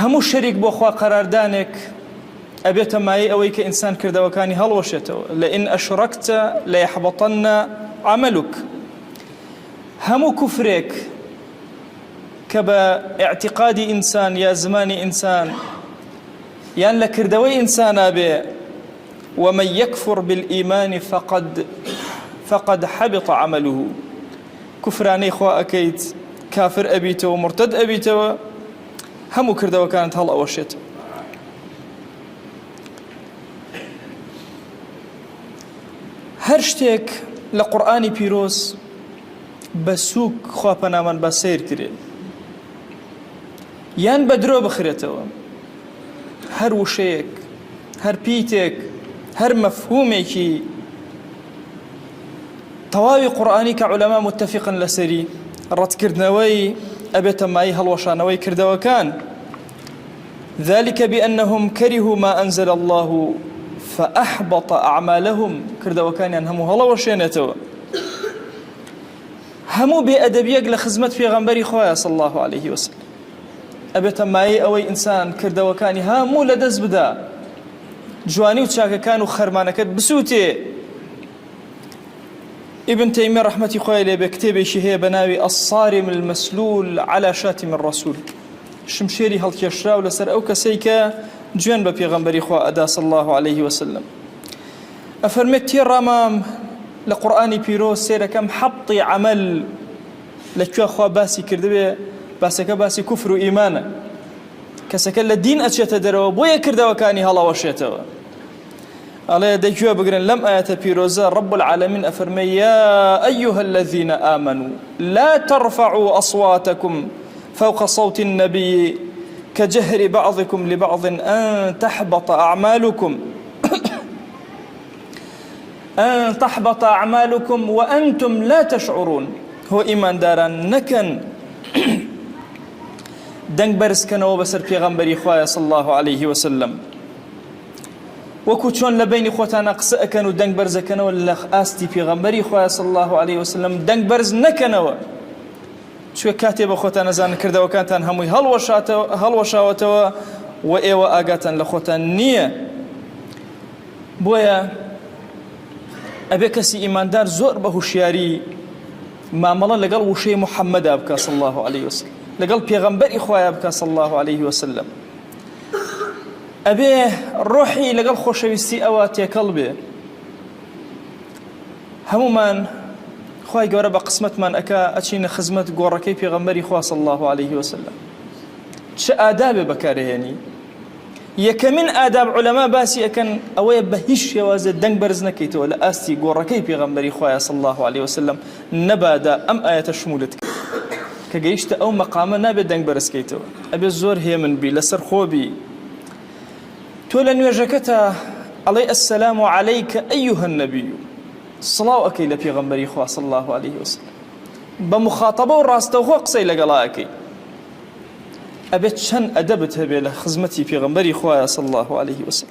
هەموو شەریک بۆ خوا قەراردانێک ئەبێتە مایەی ئەوەی کە ئینسان کردەوەکانی هەڵوەشێتەوە لئین ئەشرەکتە لەیەحبەطەنە عەمەلوک. هەموو کوفرێک کە بە ئیعتیقادی ئینسان یا زمانی ئینسان یان لە کردەوەی ئینسانە بێ ومن يكفر بالإيمان فقد حبط عمله. كفراني خوا أكيد كافر أبيته ومرتد أبيته همو كردة وكانت هل أوشيت. هرشتك لقرآن بيروس بسوك خوا بنامن بسير كري يان بدرو بخريته هر وشيك هر بيتك هر مفهومك تواوي قرآني كعلماء متفقا لسري رد كردنوي أبيت ماي هلوشانوي كردوا كان ذلك بأنهم كرهوا ما أنزل الله فأحبط أعمالهم كردوا كان ينهموا هلوشانتوا همو بأدبيق لخزمة في غنبري خويا صلى الله عليه وسلم أبيت ماي أوي إنسان كردوا كان هامو لدز بدا جواني وتشاكا كانوا خرمانكت بسوتي. ابن تيمية رحمة خوالي بكتابه شهية بناوي الصارم المسلول على شاتم الرسول شمشيري هل كيشراو لسر أو كسيكا جوان ببيغنبري خوا أدا صلى الله عليه وسلم. أفرمت تير رامام لقرآن بيروس سيرا كم حبطي عمل لكوا خوا باسي كردبه باسكا باسي كفر وإيمانا كسكا لدين أتشيت دروا بويا كردا وكاني هلا وشيتوا على دجوا بقرن لم آية بيروزا رب العالمين أفرمي يا أيها الذين آمنوا لا ترفعوا أصواتكم فوق صوت النبي كجهر بعضكم لبعض أن تحبط أعمالكم وأنتم لا تشعرون. هو إيمان دارا نكن دنگ برز كانوا بسر پیغمبری خواه صلى الله عليه وسلم وكو چون لبين خوتانا قصة كانوا دنگ برز كانوا لخ آستي پیغمبری خواه صلى الله عليه وسلم دنگ برز نكنوا شو كاتب خوتانا زان كرده وكانتان هموي هلوشاوتوا وإيوا آقاتان لخوتان نية بويا أبي كسي إيمان دار زور بهوشياري معاملة لقل وشي محمد أبكى صلى الله عليه وسلم لقل پیغمبر إخوة أبكى صلى الله عليه وسلم. أبي روحي لقل خوشويستي أوات يا قلبي همومان خواهي قورا بقسمة من أكا أتشين خزمة قوركي پیغمبر إخوة صلى الله عليه وسلم چه آداب بكاره يعني يكمن آداب علماء باسي أكن أوي بهش يوازي دنگ برز نكيتو ولا آستي قوركي پیغمبر إخوة صلى الله عليه وسلم نبادا أم آية شمولتك كجيشت أو مقامة نابي دنگ برز كيتو أبي الزور هي من بي لسر خوبي تولا نيوجكتا علي السلام عليك أيها النبي صلاة أكي لبيغمبر إخوة صلى الله عليه وسلم بمخاطبة وراستو هو قصي لقلا أكي أبي تشن أدبتها بي لخزمتي بيغمبر إخوة صلى الله عليه وسلم.